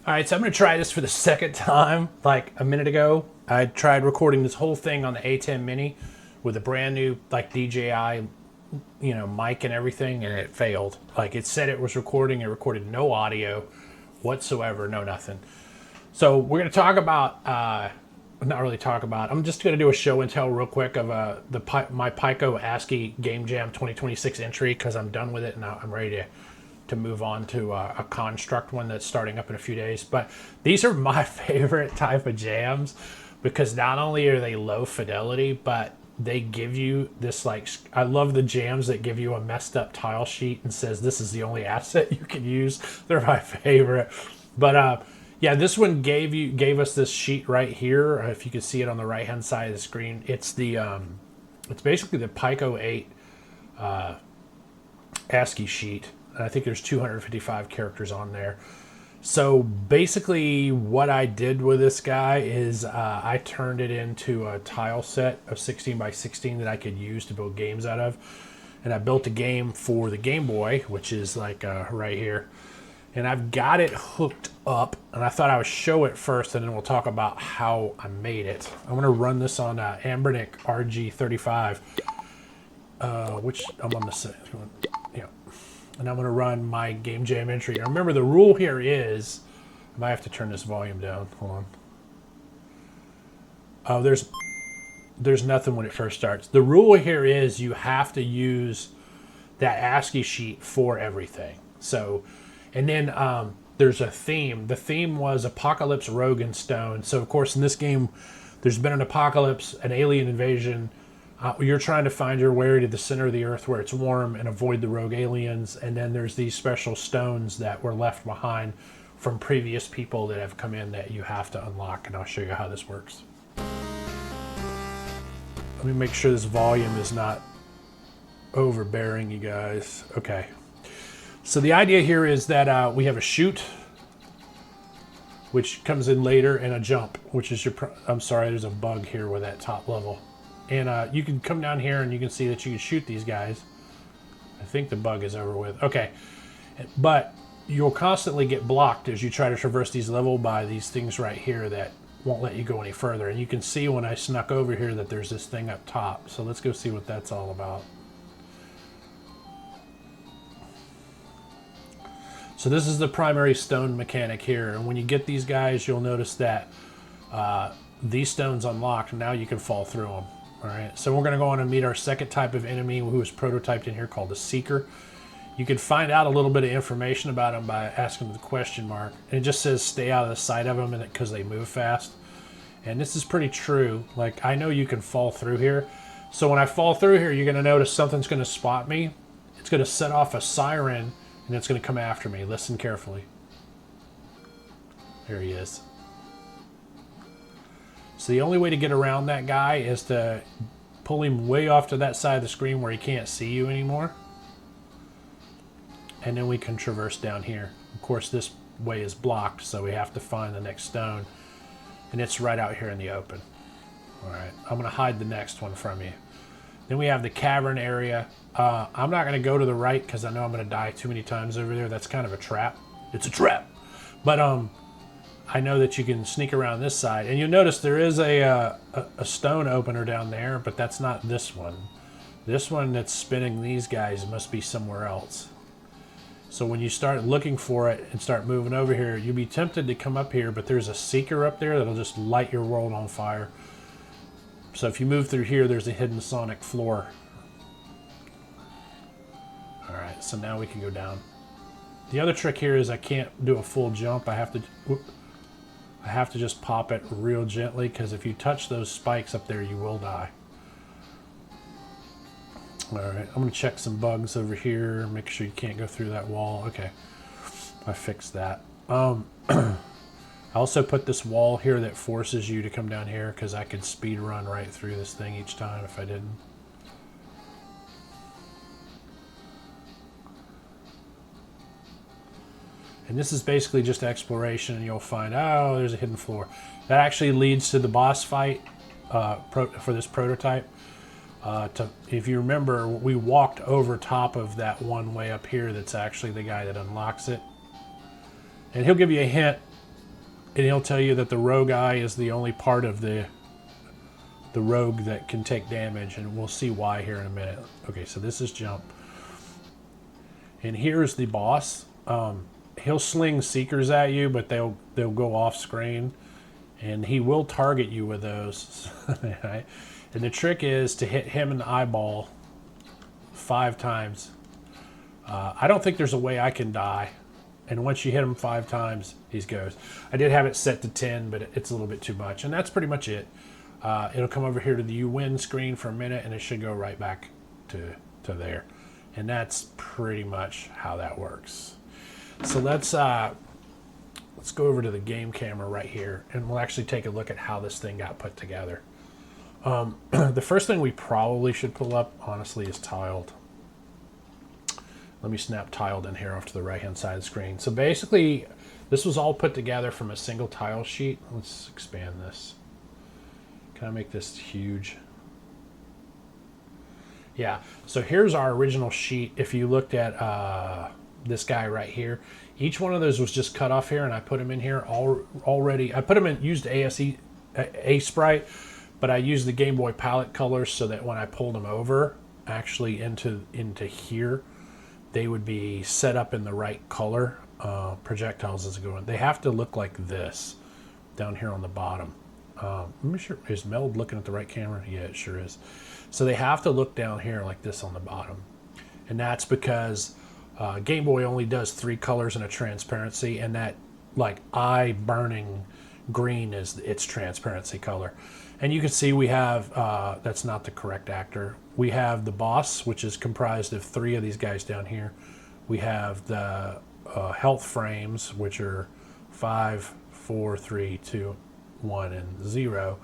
All right, so I'm going to try this for the second time. Like a minute ago, I tried recording this whole thing on the A10 Mini with a brand new like DJI, mic and everything, and it failed. Like it said it was recording, it recorded no audio whatsoever, no nothing. So we're going to talk about, not really talk about. I'm just going to do a show and tell real quick of my Pico ASCII Game Jam 2026 entry because I'm done with it and I'm ready to move on to a construct one that's starting up in a few days. But these are my favorite type of jams because not only are they low fidelity, but they give you this like, I love the jams that give you a messed up tile sheet and says this is the only asset you can use. They're my favorite. But yeah, this one gave us this sheet right here. If you can see it on the right hand side of the screen, it's it's basically the Pico-8 ASCII sheet. I think there's 255 characters on there. So basically what I did with this guy is I turned it into a tile set of 16 by 16 that I could use to build games out of. And I built a game for the Game Boy, which is like right here. And I've got it hooked up. And I thought I would show it first and then we'll talk about how I made it. I'm going to run this on Ambernic RG35, which I'm on the set. And I'm going to run my Game Jam entry. Now remember, the rule here is, I might have to turn this volume down. Hold on. Oh, there's nothing when it first starts. The rule here is you have to use that ASCII sheet for everything. So, and then there's a theme. The theme was Apocalypse, Rogue, and Stone. So of course in this game, there's been an apocalypse, an alien invasion. You're trying to find your way to the center of the earth where it's warm and avoid the rogue aliens. And then there's these special stones that were left behind from previous people that have come in that you have to unlock. And I'll show you how this works. Let me make sure this volume is not overbearing, you guys. Okay. So the idea here is that we have a shoot, which comes in later, and a jump, which is I'm sorry, there's a bug here with that top level. And you can come down here and you can see that you can shoot these guys. I think the bug is over with. Okay. But you'll constantly get blocked as you try to traverse these level by these things right here that won't let you go any further. And you can see when I snuck over here that there's this thing up top. So let's go see what that's all about. So this is the primary stone mechanic here. And when you get these guys, you'll notice that these stones unlock. Now you can fall through them. All right, so we're going to go on and meet our second type of enemy who is prototyped in here called the Seeker. You can find out a little bit of information about him by asking the question mark. And it just says stay out of the sight of them because they move fast. And this is pretty true. Like, I know you can fall through here. So when I fall through here, you're going to notice something's going to spot me. It's going to set off a siren, and it's going to come after me. Listen carefully. There he is. So the only way to get around that guy is to pull him way off to that side of the screen where he can't see you anymore. And then we can traverse down here. Of course, this way is blocked, so we have to find the next stone. And it's right out here in the open. All right, I'm going to hide the next one from you. Then we have the cavern area. I'm not going to go to the right because I know I'm going to die too many times over there. That's kind of a trap. It's a trap. But I know that you can sneak around this side. And you'll notice there is a stone opener down there, but that's not this one. This one that's spinning these guys must be somewhere else. So when you start looking for it and start moving over here, you'll be tempted to come up here, but there's a Seeker up there that'll just light your world on fire. So if you move through here, there's a hidden sonic floor. All right, so now we can go down. The other trick here is I can't do a full jump. I have to just pop it real gently because if you touch those spikes up there, you will die. All right, I'm going to check some bugs over here. Make sure you can't go through that wall. Okay, I fixed that. I also put this wall here that forces you to come down here because I could speed run right through this thing each time if I didn't. And this is basically just exploration, and you'll find, oh, there's a hidden floor. That actually leads to the boss fight for this prototype. If you remember, we walked over top of that one way up here that's actually the guy that unlocks it. And he'll give you a hint And he'll tell you that the rogue eye is the only part of the rogue that can take damage, and we'll see why here in a minute. Okay, so this is jump. And here's the boss. He'll sling seekers at you, but they'll go off screen, and he will target you with those. Right? And the trick is to hit him in the eyeball 5 times. I don't think there's a way I can die. And once you hit him 5 times, he goes. I did have it set to 10, but it's a little bit too much. And that's pretty much it. It'll come over here to the you win screen for a minute, and it should go right back to there. And that's pretty much how that works. So let's go over to the game camera right here, and we'll actually take a look at how this thing got put together. The first thing we probably should pull up, honestly, is tiled. Let me snap tiled in here off to the right-hand side of the screen. So basically, this was all put together from a single tile sheet. Let's expand this. Can I make this huge? Yeah, so here's our original sheet. If you looked at this guy right here, each one of those was just cut off here, and I put them in here already. I put them in, used ASCII sprite, but I used the Game Boy palette colors so that when I pulled them over, actually into here, they would be set up in the right color. Projectiles is going. They have to look like this down here on the bottom. Let me sure, is Meld looking at the right camera? Yeah, it sure is. So they have to look down here like this on the bottom. And that's because Game Boy only does 3 colors and a transparency, and that like eye burning green is its transparency color. And you can see we have, that's not the correct actor. We have the boss, which is comprised of 3 of these guys down here. We have the health frames, which are 5, 4, 3, 2, 1, and 0.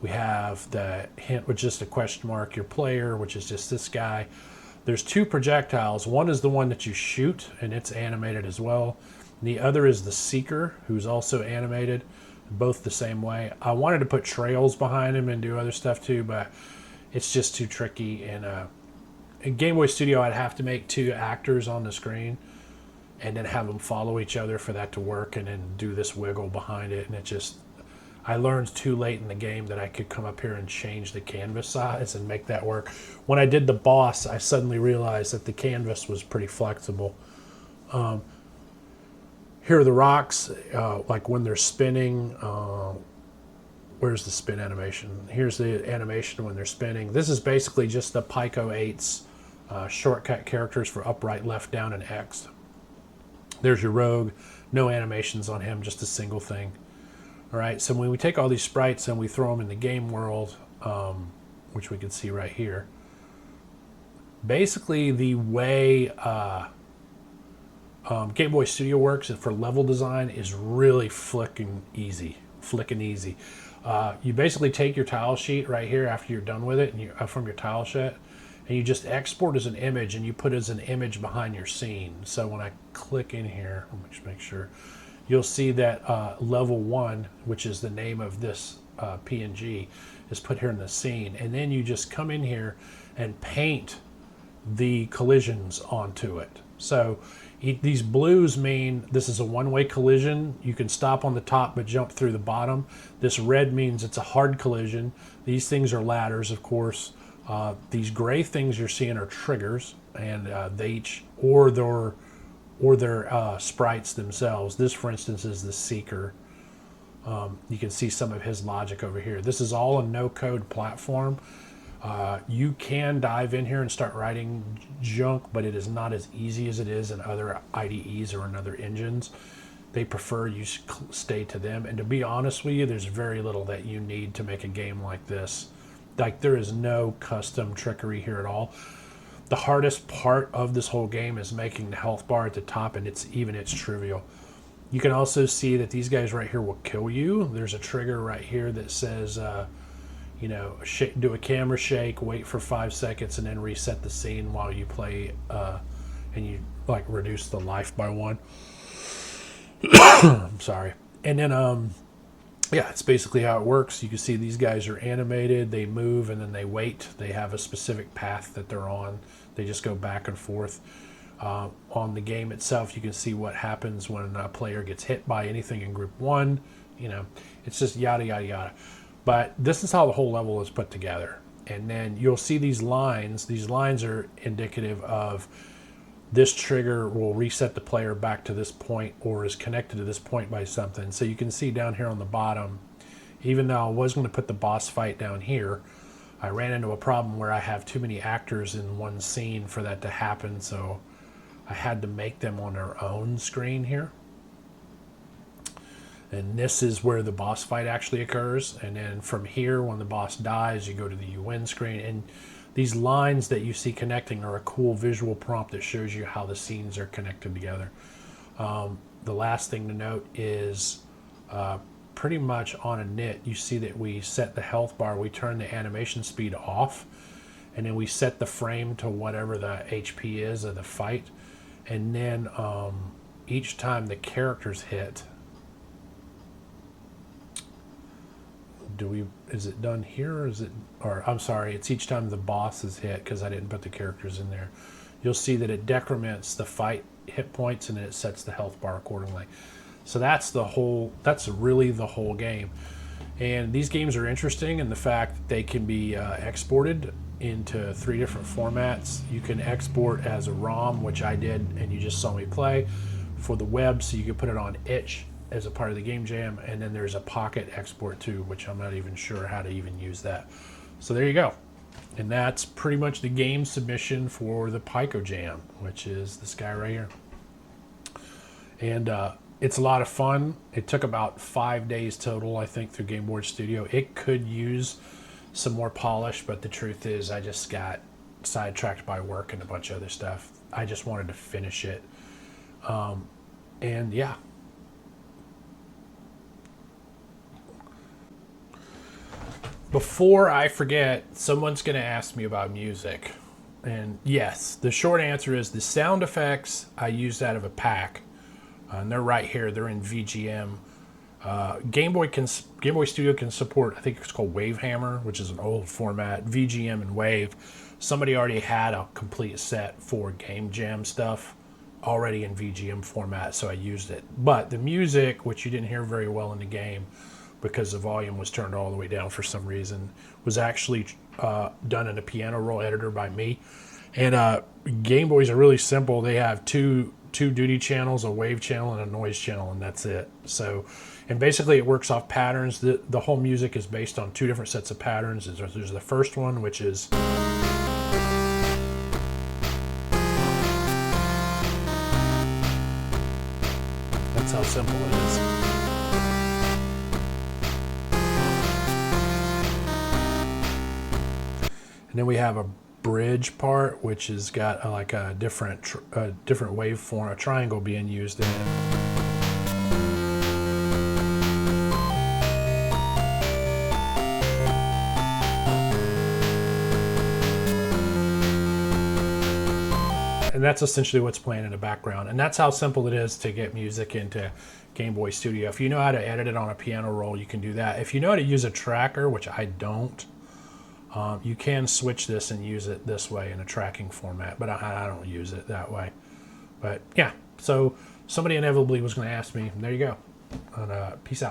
We have the hint, which is just a question mark, your player, which is just this guy. There's 2 projectiles. One is the one that you shoot, and it's animated as well. The other is the seeker, who's also animated, both the same way. I wanted to put trails behind him and do other stuff too, but it's just too tricky. And in Game Boy Studio, I'd have to make 2 actors on the screen and then have them follow each other for that to work, and then do this wiggle behind it. And it just, I learned too late in the game that I could come up here and change the canvas size and make that work. When I did the boss, I suddenly realized that the canvas was pretty flexible. Here are the rocks, like when they're spinning. Where's the spin animation? Here's the animation when they're spinning. This is basically just the Pico-8's shortcut characters for up, right, left, down, and X. There's your rogue. No animations on him, just a single thing. All right, so when we take all these sprites and we throw them in the game world, which we can see right here, basically the way Game Boy Studio works for level design is really flicking easy. You basically take your tile sheet right here after you're done with it, and from your tile sheet, and you just export as an image, and you put as an image behind your scene. So when I click in here, let me just make sure, you'll see that level 1, which is the name of this PNG, is put here in the scene. And then you just come in here and paint the collisions onto it. So these blues mean this is a one-way collision. You can stop on the top but jump through the bottom. This red means it's a hard collision. These things are ladders, of course. These gray things you're seeing are triggers, and they each, or their sprites themselves. This, for instance, is the seeker. You can see some of his logic over here. This is all a no-code platform. You can dive in here and start writing junk, but it is not as easy as it is in other IDEs or in other engines. They prefer you stay to them. And to be honest with you, there's very little that you need to make a game like this. Like, there is no custom trickery here at all. The hardest part of this whole game is making the health bar at the top, and it's trivial. You can also see that these guys right here will kill you. There's a trigger right here that says, do a camera shake, wait for 5 seconds, and then reset the scene while you play, and you like reduce the life by 1. I'm sorry. And then, yeah, it's basically how it works. You can see these guys are animated, they move, and then they wait. They have a specific path that they're on. They just go back and forth. On the game itself, you can see what happens when a player gets hit by anything in group 1. You know, it's just yada, yada, yada. But this is how the whole level is put together. And then you'll see these lines. These lines are indicative of this trigger will reset the player back to this point or is connected to this point by something. So you can see down here on the bottom, even though I was going to put the boss fight down here, I ran into a problem where I have too many actors in one scene for that to happen. So I had to make them on their own screen here. And this is where the boss fight actually occurs. And then from here, when the boss dies, you go to the you win screen. And these lines that you see connecting are a cool visual prompt that shows you how the scenes are connected together. The last thing to note is pretty much on a nit, you see that we set the health bar, we turn the animation speed off, and then we set the frame to whatever the HP is of the fight. And then each time the characters hit, is it done here or is it, or I'm sorry, it's each time the boss is hit because I didn't put the characters in there. You'll see that it decrements the fight hit points and then it sets the health bar accordingly. So that's really the whole game. And these games are interesting in the fact that they can be exported into 3 different formats. You can export as a ROM, which I did and you just saw me play, for the web, so you can put it on itch as a part of the game jam, and then there's a pocket export too, which I'm not even sure how to even use that. So there you go. And that's pretty much the game submission for the Pico Jam, which is this guy right here. And it's a lot of fun. It took about 5 days total, I think, through Game Board Studio. It could use some more polish, but the truth is I just got sidetracked by work and a bunch of other stuff. I just wanted to finish it. And yeah. Before I forget, someone's going to ask me about music. And yes, the short answer is the sound effects I used out of a pack. And they're right here. They're in VGM. Game Boy Studio can support, I think it's called Wavehammer, which is an old format, VGM and Wave. Somebody already had a complete set for Game Jam stuff already in VGM format, so I used it. But the music, which you didn't hear very well in the game, because the volume was turned all the way down for some reason, was actually done in a piano roll editor by me. And Game Boys are really simple. They have two duty channels, a wave channel and a noise channel, and that's it. So, and basically it works off patterns. The whole music is based on 2 different sets of patterns. There's the first one, which is that's how simple it is. And then we have a bridge part, which has got like a different waveform, a triangle being used in it. And that's essentially what's playing in the background. And that's how simple it is to get music into Game Boy Studio. If you know how to edit it on a piano roll, you can do that. If you know how to use a tracker, which I don't, you can switch this and use it this way in a tracking format, but I don't use it that way. But yeah, so somebody inevitably was going to ask me, and there you go. And, peace out.